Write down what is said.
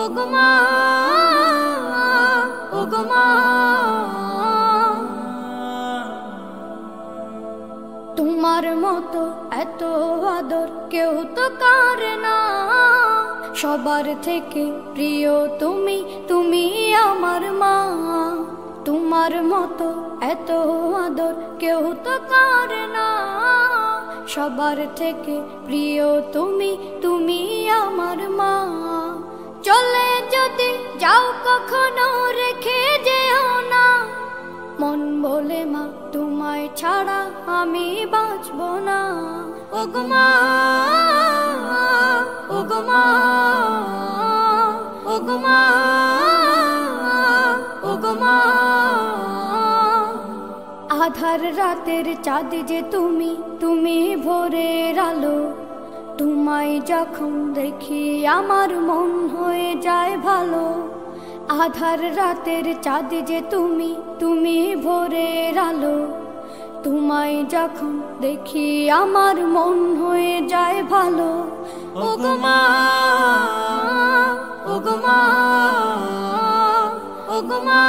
ওগো মা, ওগো মা। তোমার মতো এত আদর কেউ তো করে না, সবার থেকে প্রিয় তুমি, তুমি আমার মা। তোমার মতো এত আদর কেউ তো করে না, সবার থেকে প্রিয় তুমি, তুমি আমার মা। চলে যদি যাও কখনো রেখে যেও না, মন বলে মা তোমায় ছাড়া আমি বাঁচব না। ওগো মা, ওগো মা, ওগো মা, ওগো মা। আধার রাতের চাঁদ যে তুমি, তুমি ভোরের আলো। তোমায় যখন দেখি আমার মন হয়ে যায় ভালো। আধার রাতের চাঁদ যে তুমি, তুমি ভোরের আলো। তোমায় যখন দেখি আমার মন হয়ে যায় ভালো। ওগো মা, ওগো মা, ওগো মা।